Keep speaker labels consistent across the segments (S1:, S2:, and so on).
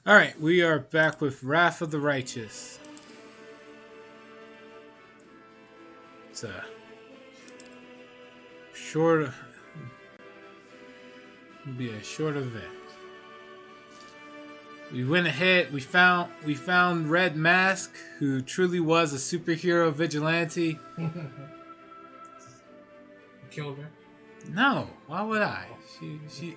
S1: Alright, we are back with Wrath of the Righteous. It's a short... be a short event. We went ahead, we found Red Mask, who truly was a superhero vigilante.
S2: Killed her?
S1: No, why would I? She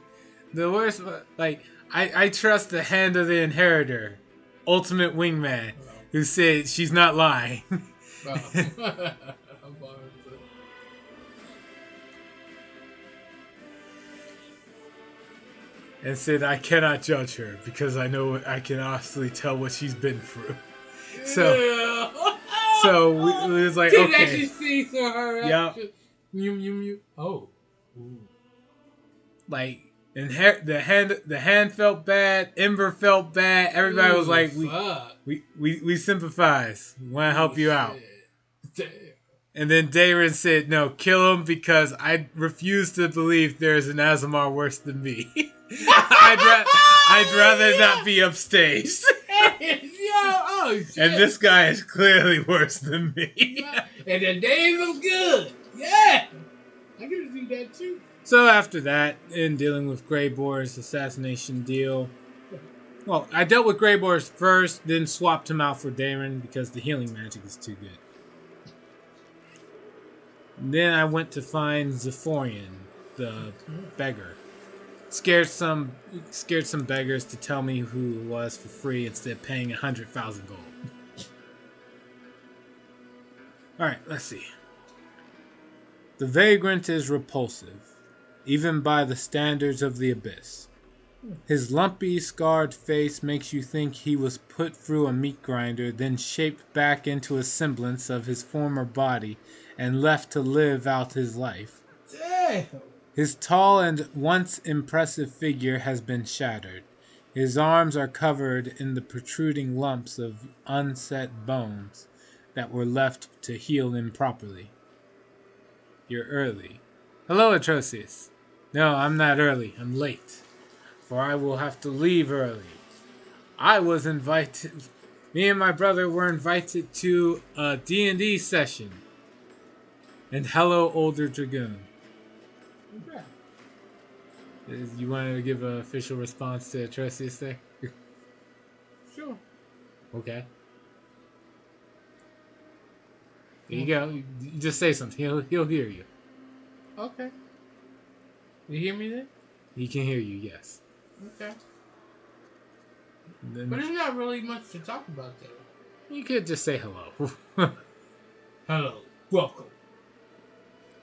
S1: the worst, like, I trust the hand of the inheritor, ultimate wingman, who said she's not lying. And said, I cannot judge her because I know I can honestly tell what she's been through. So we was like, okay.
S2: Actually see through her.
S1: Yep.
S2: Oh. Ooh.
S1: Like, the hand felt bad. Ember felt bad. Everybody was like, we sympathize. We want to help you out.
S2: Damn.
S1: And then Dayron said, no, kill him because I refuse to believe there's an Azamar worse than me. I'd rather not be upstage. And this guy is clearly worse than me.
S2: And the day was good. Yeah. I get to do that too.
S1: So after that, in dealing with Greyboar's assassination deal, well, I dealt with Greyboar's first, then swapped him out for Dayron because the healing magic is too good. Then I went to find Zephyrian, the beggar. Scared some beggars to tell me who it was for free instead of paying 100,000 gold. Alright, let's see. The Vagrant is repulsive, even by the standards of the Abyss. His lumpy, scarred face makes you think he was put through a meat grinder, then shaped back into a semblance of his former body and left to live out his life.
S2: Damn.
S1: His tall and once impressive figure has been shattered. His arms are covered in the protruding lumps of unset bones that were left to heal improperly. You're early. Hello, Atrocious. No, I'm not early. I'm late. For I will have to leave early. I was invited... Me and my brother were invited to a D&D session. And hello, Older Dragoon.
S2: Okay.
S1: You wanted to give an official response to Atrocious there?
S2: Sure.
S1: Okay. There you go. You just say something. He'll hear you.
S2: Okay. You hear me then?
S1: He can hear you, yes.
S2: Okay.
S1: Then
S2: But there's not really much to talk about there.
S1: you could just say hello.
S2: Hello. Welcome.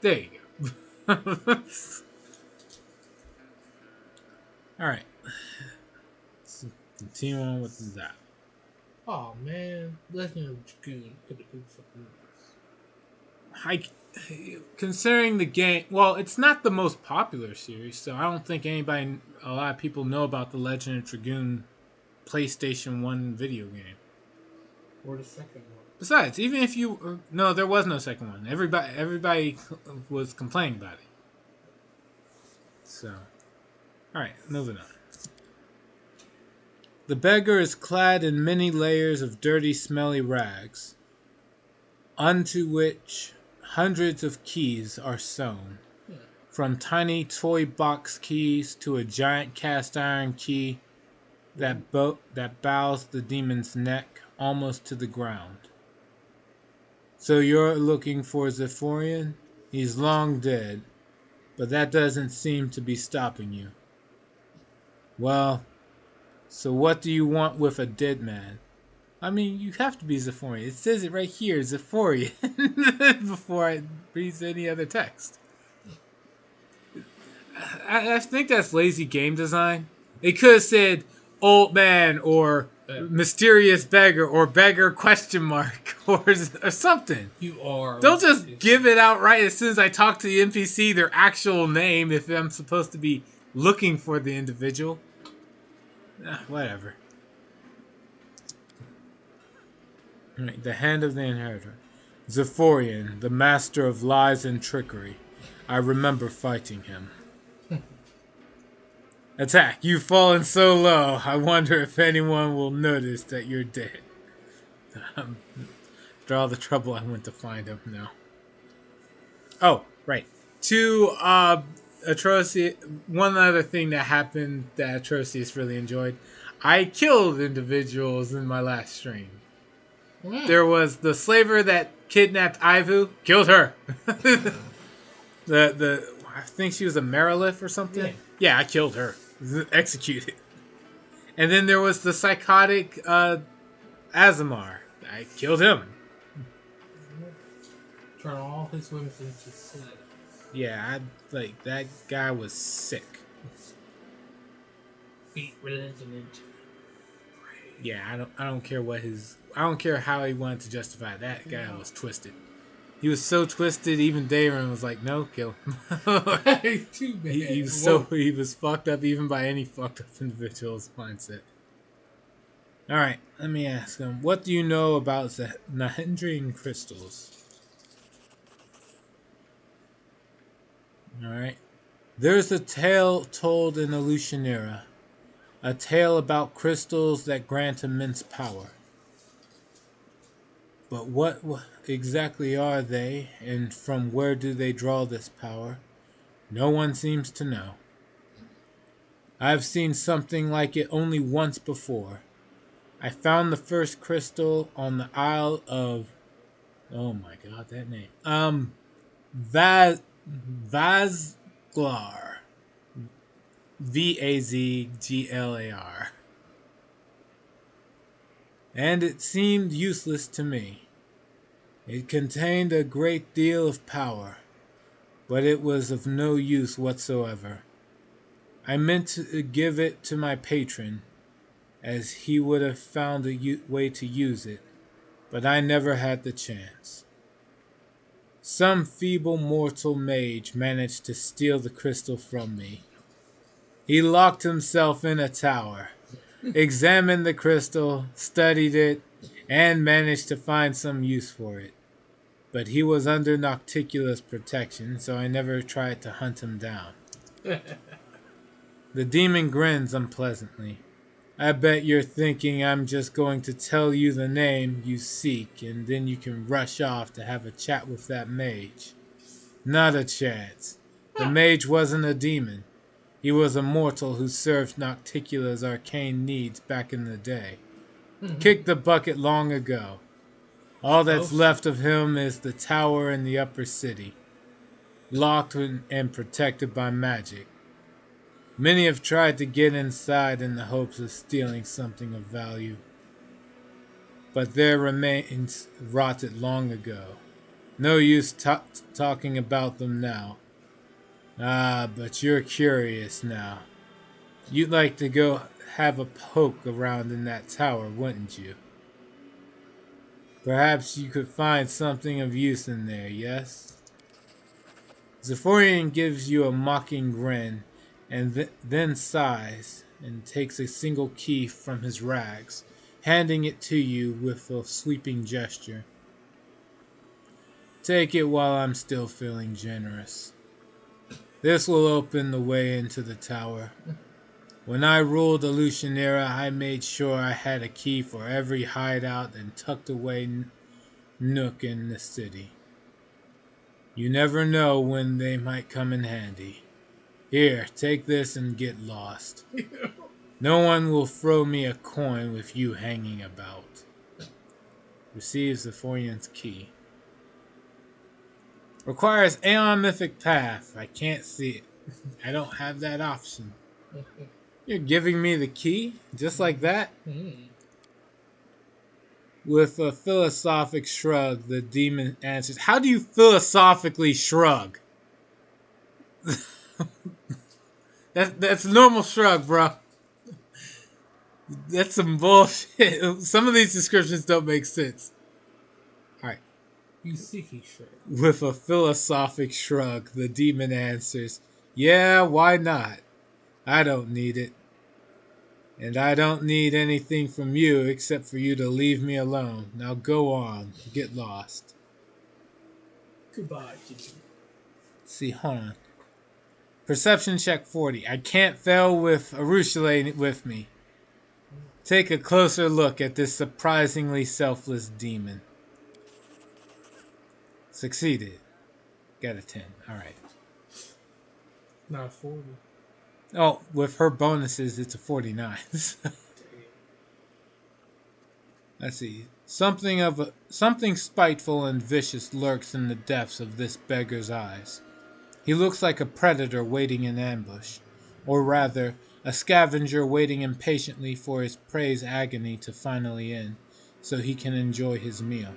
S1: There you go. Alright. Let's continue on with that.
S2: Oh man. Legend of Dragoon could have been something else.
S1: Considering the game, well, it's not the most popular series, so I don't think a lot of people know about the Legend of Dragoon PlayStation 1 video game.
S2: Or the second one.
S1: Besides, even if you... No, there was no second one. Everybody was complaining about it. So... Alright, moving on. The beggar is clad in many layers of dirty, smelly rags, unto which hundreds of keys are sewn. From tiny toy box keys to a giant cast iron key that bows the demon's neck almost to the ground. So you're looking for Zephyrian? He's long dead, but that doesn't seem to be stopping you. Well, so what do you want with a dead man? I mean, you have to be Zephyrian. It says it right here, Zephyrian, before it reads any other text. I think that's lazy game design. It could have said old man or mysterious beggar or beggar question mark or something.
S2: You are.
S1: Don't just give it outright as soon as I talk to the NPC their actual name if I'm supposed to be looking for the individual. Whatever. Right, the hand of the inheritor. Zephyrian, the master of lies and trickery. I remember fighting him. Attack! You've fallen so low. I wonder if anyone will notice that you're dead. After all the trouble I went to find him now. Oh, right. To Atrocious, one other thing that happened that Atrocious really enjoyed. I killed individuals in my last stream. There was the slaver that kidnapped Ivu. Killed her. the I think she was a Merilith or something. Yeah, I killed her. Executed. And then there was the psychotic Azamar. I killed him.
S2: Turn all his women into slaves.
S1: Yeah, that guy was sick.
S2: Beat religion into.
S1: Yeah, I don't care I don't care how he wanted to justify it. That guy was twisted. He was so twisted. Even Daron was like, "No, kill him."
S2: Too bad.
S1: He was fucked up even by any fucked up individual's mindset. All right, let me ask him. What do you know about the Nahedrian crystals? All right. There's a tale told in Illusionera. A tale about crystals that grant immense power. But what exactly are they, and from where do they draw this power? No one seems to know. I've seen something like it only once before. I found the first crystal on the Isle of... Oh my god, that name. Vazglar. Vazglar. And it seemed useless to me. It contained a great deal of power, but it was of no use whatsoever. I meant to give it to my patron, as he would have found a way to use it, but I never had the chance. Some feeble mortal mage managed to steal the crystal from me. He locked himself in a tower, examined the crystal, studied it, and managed to find some use for it. But he was under Nocticula's protection, so I never tried to hunt him down. The demon grins unpleasantly. I bet you're thinking I'm just going to tell you the name you seek, and then you can rush off to have a chat with that mage. Not a chance. The mage wasn't a demon. He was a mortal who served Nocticula's arcane needs back in the day. Kicked the bucket long ago. All that's left of him is the tower in the upper city, locked and protected by magic. Many have tried to get inside in the hopes of stealing something of value, but their remains rotted long ago. No use talking about them now. Ah, but you're curious now. You'd like to go have a poke around in that tower, wouldn't you? Perhaps you could find something of use in there, yes? Zephyrian gives you a mocking grin, and then sighs, and takes a single key from his rags, handing it to you with a sweeping gesture. Take it while I'm still feeling generous. This will open the way into the tower. When I ruled Illusionera, I made sure I had a key for every hideout and tucked away nook in the city. You never know when they might come in handy. Here, take this and get lost. No one will throw me a coin with you hanging about. Receives the Forian's key. Requires Aeon Mythic Path. I can't see it. I don't have that option. You're giving me the key? Just like that? With a philosophic shrug, the demon answers, how do you philosophically shrug? That's a normal shrug, bro. That's some bullshit. Some of these descriptions don't make sense. Alright.
S2: Yusiki shrug.
S1: With a philosophic shrug, the demon answers, yeah, why not? I don't need it. And I don't need anything from you except for you to leave me alone. Now go on. Get lost.
S2: Goodbye, Gigi.
S1: See, hold on. Perception check 40. I can't fail with Arushale with me. Take a closer look at this surprisingly selfless demon. Succeeded. Got a 10. Alright.
S2: Not 40.
S1: Oh, with her bonuses, it's a 49. Let's see. Something spiteful and vicious lurks in the depths of this beggar's eyes. He looks like a predator waiting in ambush, or rather, a scavenger waiting impatiently for his prey's agony to finally end, so he can enjoy his meal.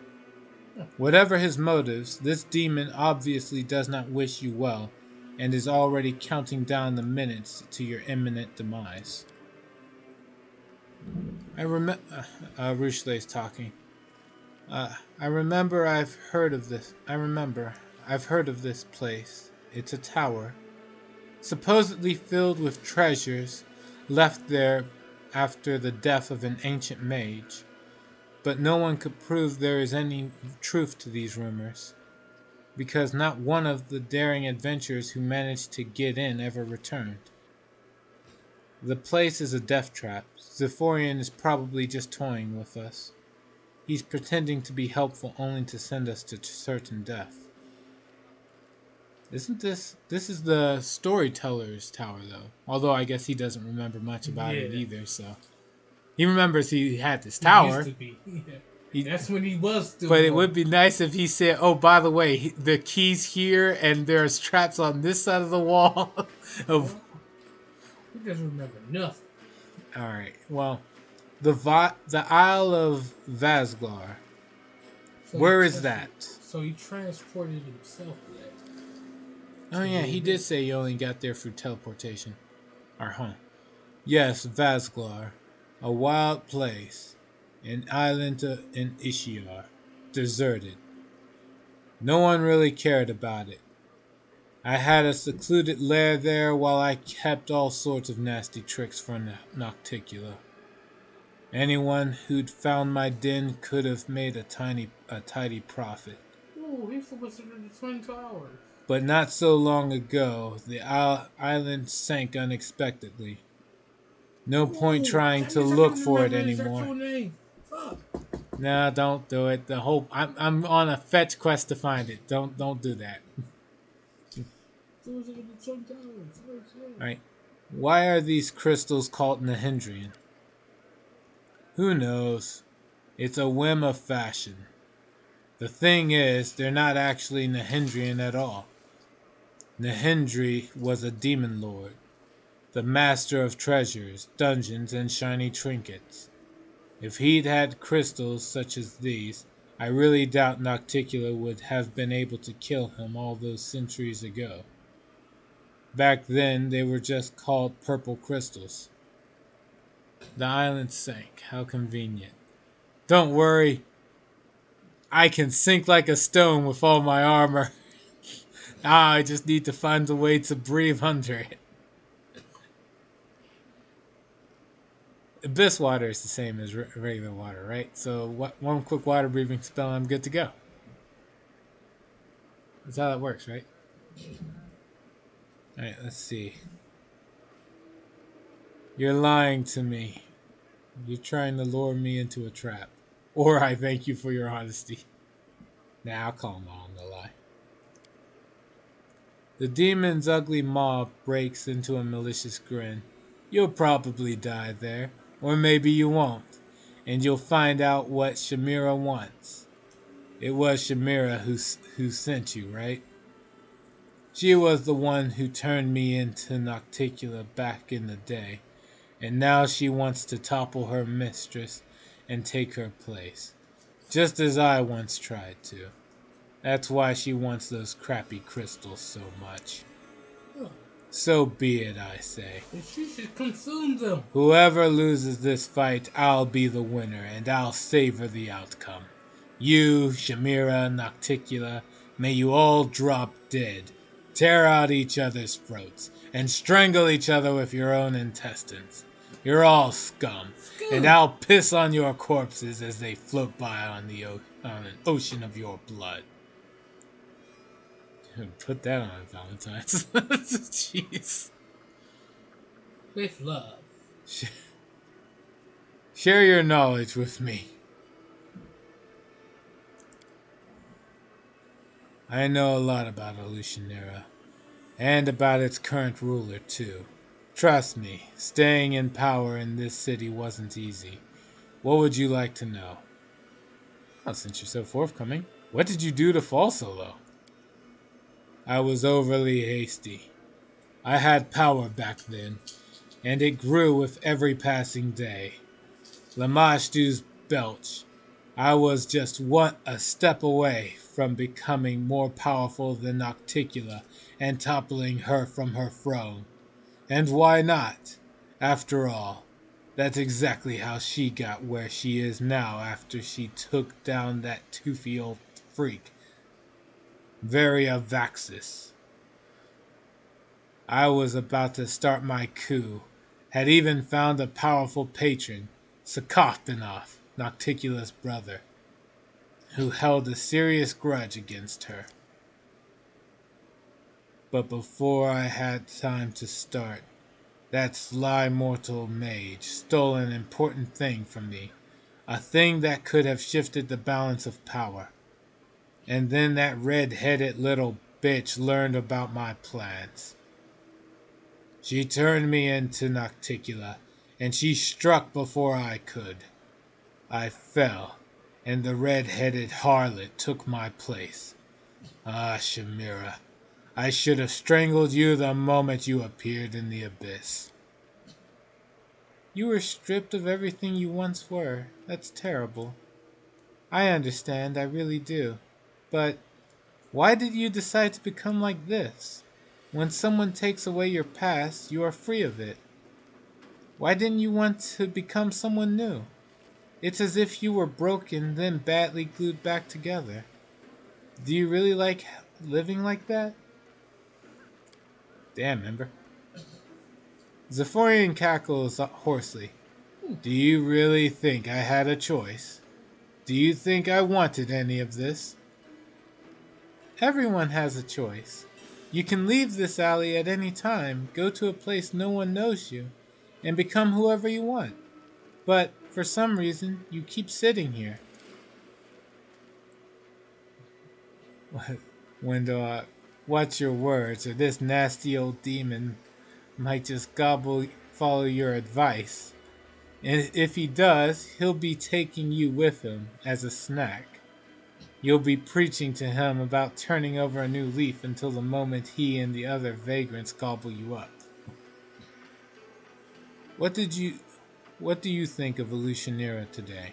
S1: Whatever his motives, this demon obviously does not wish you well, and is already counting down the minutes to your imminent demise. I remember. Rushle's talking. I remember I've heard of this. I've heard of this place. It's a tower, supposedly filled with treasures left there after the death of an ancient mage. But no one could prove there is any truth to these rumors, because not one of the daring adventurers who managed to get in ever returned. The place is a death trap. Zephyrian is probably just toying with us. He's pretending to be helpful only to send us to certain death. Isn't this is the storyteller's tower, though? Although I guess he doesn't remember much about it either, so. He remembers he had this tower.
S2: He used to be. Yeah. That's when he was still.
S1: But it would be nice if he said, oh, by the way, the key's here and there's traps on this side of the wall.
S2: He doesn't remember nothing.
S1: Alright, well, the Isle of Vazglar.
S2: So
S1: where is that?
S2: So he transported himself there.
S1: Oh yeah, he did say he only got there through teleportation. Yes, Vazglar. A wild place. An island in Ishiar. Deserted. No one really cared about it. I had a secluded lair there while I kept all sorts of nasty tricks for Nocticula. Anyone who'd found my den could have made a tidy profit.
S2: Oh, he's supposed to be the Twin Towers.
S1: But not so long ago, the island sank unexpectedly. No point trying to look for it anymore. Nah, don't do it. I'm on a fetch quest to find it. Don't do that. Right. Why are these crystals called Nahindrian? Who knows? It's a whim of fashion. The thing is, they're not actually Nahindrian at all. Nahindri was a demon lord, the master of treasures, dungeons, and shiny trinkets. If he'd had crystals such as these, I really doubt Nocticula would have been able to kill him all those centuries ago. Back then, they were just called purple crystals. The island sank. How convenient. Don't worry. I can sink like a stone with all my armor. I just need to find a way to breathe under it. Abyss water is the same as regular water, right? So one quick water breathing spell, I'm good to go. That's how that works, right? Alright, let's see. You're lying to me. You're trying to lure me into a trap. Or I thank you for your honesty. Nah, I'll call him on the lie. The demon's ugly maw breaks into a malicious grin. You'll probably die there. Or maybe you won't. And you'll find out what Shamira wants. It was Shamira who sent you, right? She was the one who turned me into Nocticula back in the day. And now she wants to topple her mistress and take her place. Just as I once tried to. That's why she wants those crappy crystals so much. So be it, I say.
S2: She should consume them.
S1: Whoever loses this fight, I'll be the winner, and I'll savor the outcome. You, Shamira, Nocticula, may you all drop dead, tear out each other's throats, and strangle each other with your own intestines. You're all scum, and I'll piss on your corpses as they float by on an ocean of your blood. Put that on Valentine's. Jeez.
S2: With love.
S1: Share your knowledge with me. I know a lot about Elutionera, and about its current ruler, too. Trust me, staying in power in this city wasn't easy. What would you like to know? Well, since you're so forthcoming, what did you do to fall so low? I was overly hasty. I had power back then, and it grew with every passing day. Lamashtu's belch. I was just a step away from becoming more powerful than Nocticula and toppling her from her throne. And why not? After all, that's exactly how she got where she is now after she took down that toothy old freak, Variavaxis. I was about to start my coup, had even found a powerful patron, Sakoptanov, Nocticula's brother, who held a serious grudge against her. But before I had time to start, that sly mortal mage stole an important thing from me, a thing that could have shifted the balance of power. And then that red-headed little bitch learned about my plans. She turned me into Nocticula, and she struck before I could. I fell, and the red-headed harlot took my place. Ah, Shamira, I should have strangled you the moment you appeared in the abyss. You were stripped of everything you once were. That's terrible. I understand, I really do. But why did you decide to become like this? When someone takes away your past, you are free of it. Why didn't you want to become someone new? It's as if you were broken, then badly glued back together. Do you really like living like that? Damn, Ember. Zephyrian cackles hoarsely. Do you really think I had a choice? Do you think I wanted any of this? Everyone has a choice. You can leave this alley at any time, go to a place no one knows you, and become whoever you want. But for some reason, you keep sitting here. Wendell, watch your words, or this nasty old demon might just follow your advice. And if he does, he'll be taking you with him as a snack. You'll be preaching to him about turning over a new leaf until the moment he and the other vagrants gobble you up. What do you think of Elutionera today?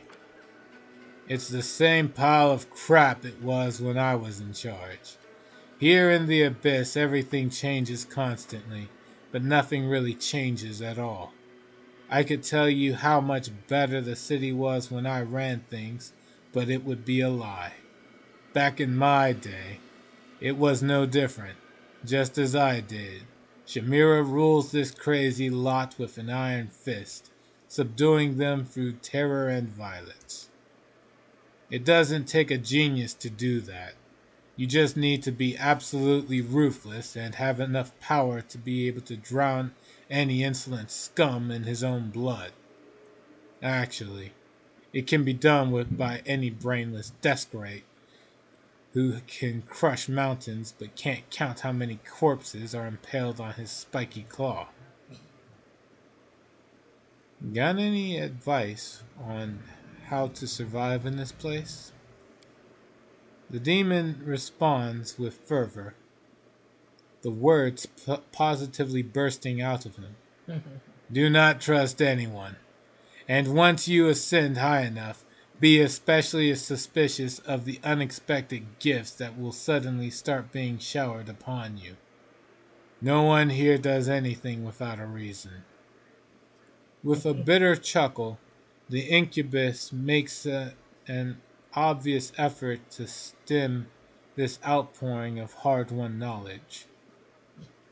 S1: It's the same pile of crap it was when I was in charge. Here in the Abyss, everything changes constantly, but nothing really changes at all. I could tell you how much better the city was when I ran things, but it would be a lie. Back in my day, it was no different, just as I did. Shamira rules this crazy lot with an iron fist, subduing them through terror and violence. It doesn't take a genius to do that. You just need to be absolutely ruthless and have enough power to be able to drown any insolent scum in his own blood. Actually, it can be done by any brainless desperate who can crush mountains but can't count how many corpses are impaled on his spiky claw. Got any advice on how to survive in this place? The demon responds with fervor, the words positively bursting out of him. Do not trust anyone. And once you ascend high enough, be especially suspicious of the unexpected gifts that will suddenly start being showered upon you. No one here does anything without a reason. With a bitter chuckle, the incubus makes an obvious effort to stem this outpouring of hard-won knowledge.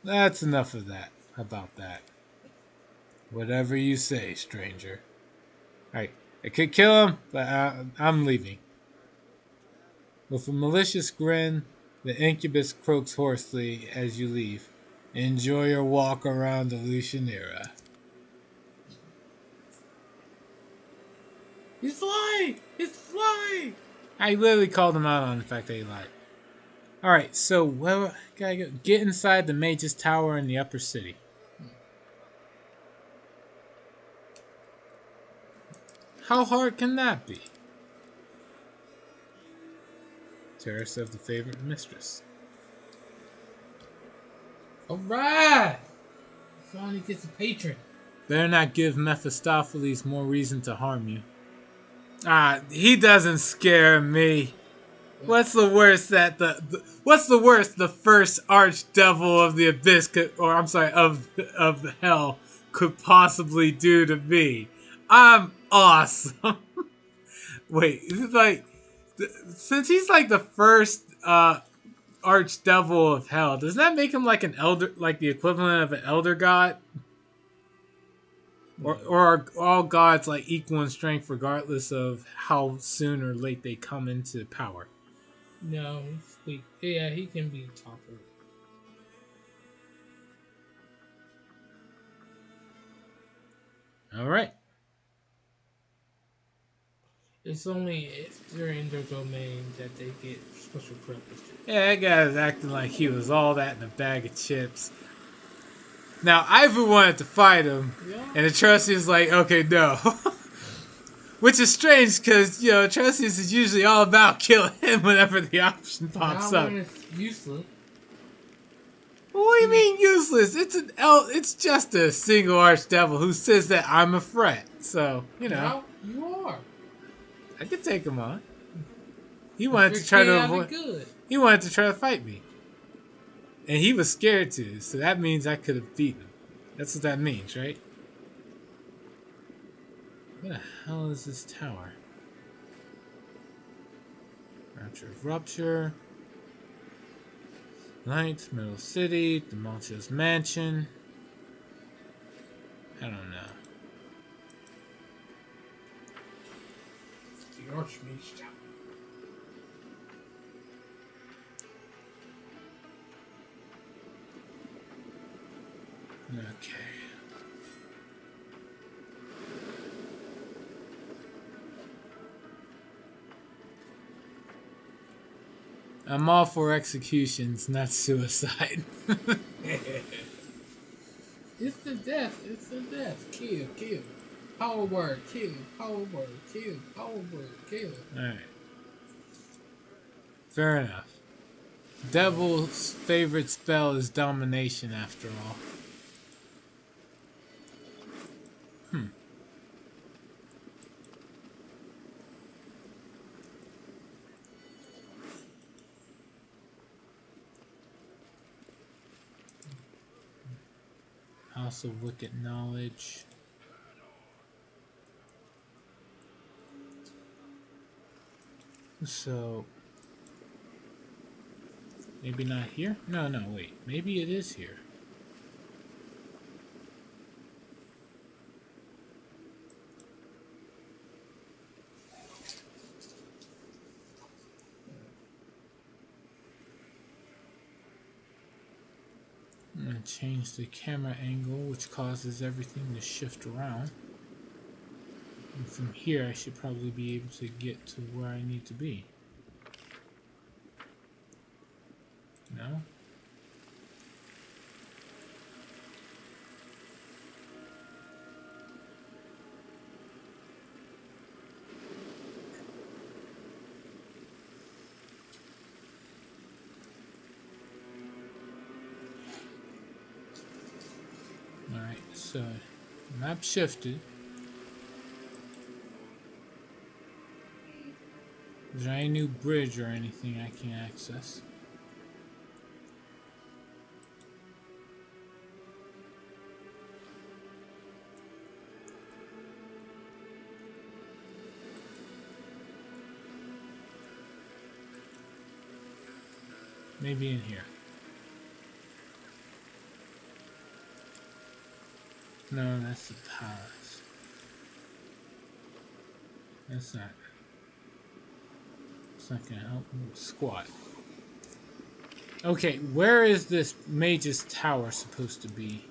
S1: That's enough of that, about that. Whatever you say, stranger. I could kill him, but I'm leaving. With a malicious grin, The incubus croaks hoarsely as you leave. Enjoy your walk around the Lucianera.
S2: He's flying! He's flying!
S1: I literally called him out on the fact that he lied. Alright, so gotta go. Get inside the Mage's Tower in the upper city. How hard can that be? Terrace of the Favorite Mistress.
S2: Alright! Finally gets a patron.
S1: Better not give Mephistopheles more reason to harm you. Ah, he doesn't scare me. What's the worst that what's the worst the first archdevil of the abyss could, or I'm sorry, of the hell could possibly do to me? I'm awesome. Wait, is it like since he's like the first archdevil of hell, does that make him like an elder, like the equivalent of an elder god? Or are all gods like equal in strength regardless of how soon or late they come into power?
S2: No, he's weak. Yeah, he can be toppled.
S1: Alright.
S2: It's only if they're in their domain that they get special privileges.
S1: Yeah, that guy was acting like he was all that in a bag of chips. Now, Ivor wanted to fight him, and Atrocious like, okay, no. Which is strange, because, you know, Atrocious is usually all about killing him whenever the option pops up.
S2: When it's useless.
S1: What do you mean useless? It's just a single archdevil who says that I'm a threat. So, you know.
S2: Now you are.
S1: I could take him on. He wanted to try to avoid. He wanted to try to fight me. And he was scared to, so that means I could have beaten him. That's what that means, right? What the hell is this tower? Rapture of Rupture. Light, Middle City, Demontia's Mansion. I don't know.
S2: The Archmage Tower.
S1: Okay. I'm all for executions, not suicide.
S2: It's the death. It's the death. Kill, kill. Power word, kill. Power word, kill. Power word, kill.
S1: Alright. Fair enough. Devil's favorite spell is domination, after all. House of Wicked Knowledge. So, maybe not here? No, wait. Maybe it is here. I'm going to change the camera angle, which causes everything to shift around. And from here, I should probably be able to get to where I need to be. No? Alright, so map shifted. Is there any new bridge or anything I can access? Maybe in here. No, that's the palace. That's not. It's not gonna help me squat. Okay, where is this mage's tower supposed to be?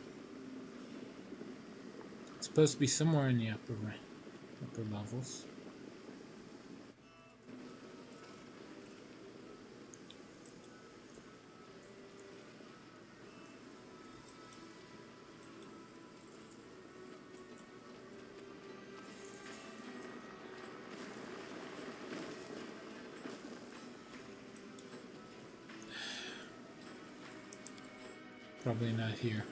S1: It's supposed to be somewhere in the upper levels. Probably not here.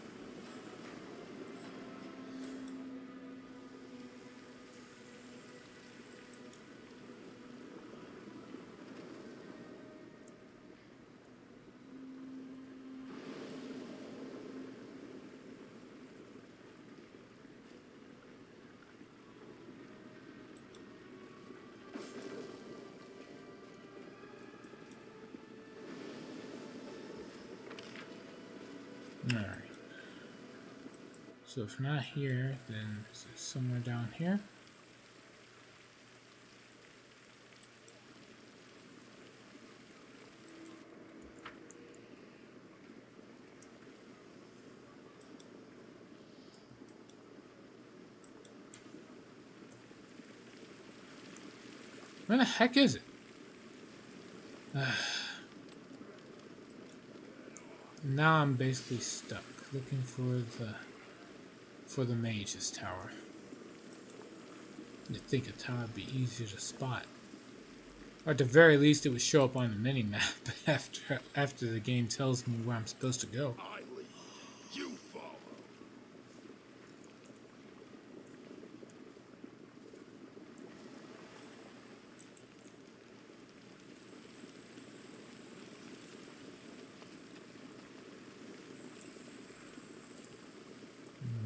S1: Alright. So if not here, then it's somewhere down here. Where the heck is it? Now I'm basically stuck looking for the mage's tower. You'd think a tower would be easier to spot. Or at the very least it would show up on the mini-map after the game tells me where I'm supposed to go.
S3: I lead, you follow.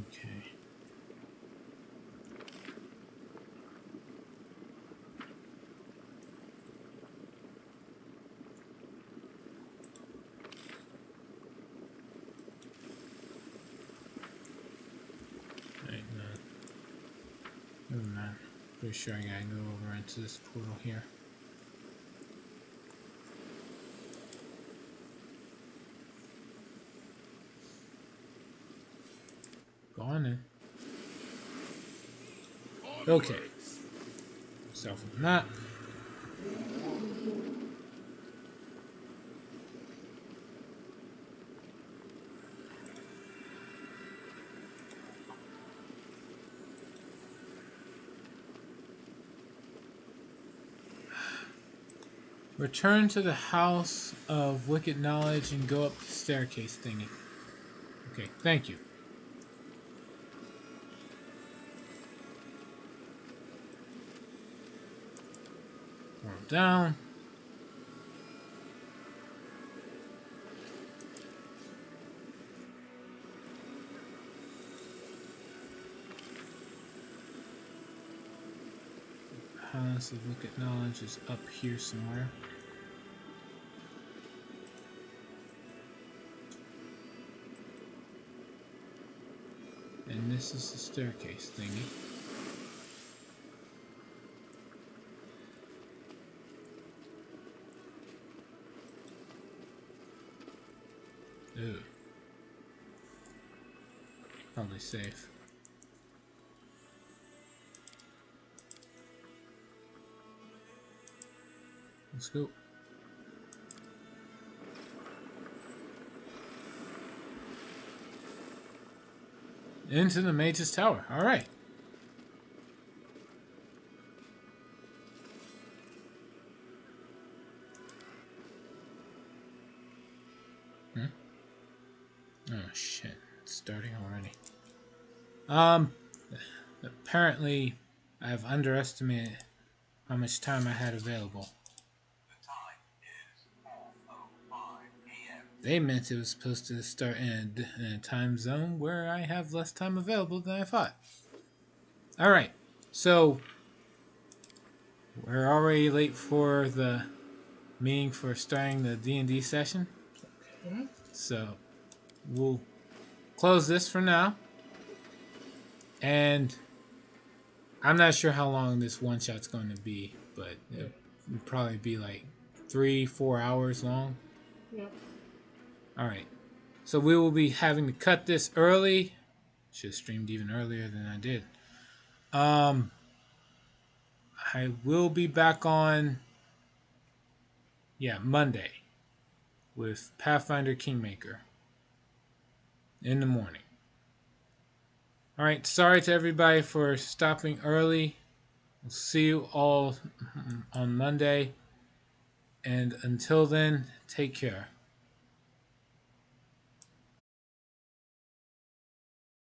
S1: Okay. Right, no. Never mind. Pretty sure I gotta go over into this portal here. Go on in. Okay. So from that. Return to the House of Wicked Knowledge and go up the staircase thingy. Okay, thank you. Roll down. House of Wicked Knowledge is up here somewhere. And this is the staircase thingy. Ooh. Probably safe. Let's go. Into the Mage's Tower. Alright. Oh shit. It's starting already. Apparently I've underestimated how much time I had available. They meant it was supposed to start in a time zone where I have less time available than I thought. Alright, so we're already late for the meeting for starting the D&D session. So we'll close this for now. And I'm not sure how long this one shot's going to be, but it'll probably be like 3-4 hours long.
S2: Yep.
S1: All right. So we will be having to cut this early. Should have streamed even earlier than I did. I will be back on, Monday with Pathfinder Kingmaker in the morning. All right. Sorry to everybody for stopping early. We'll see you all on Monday. And until then, take care.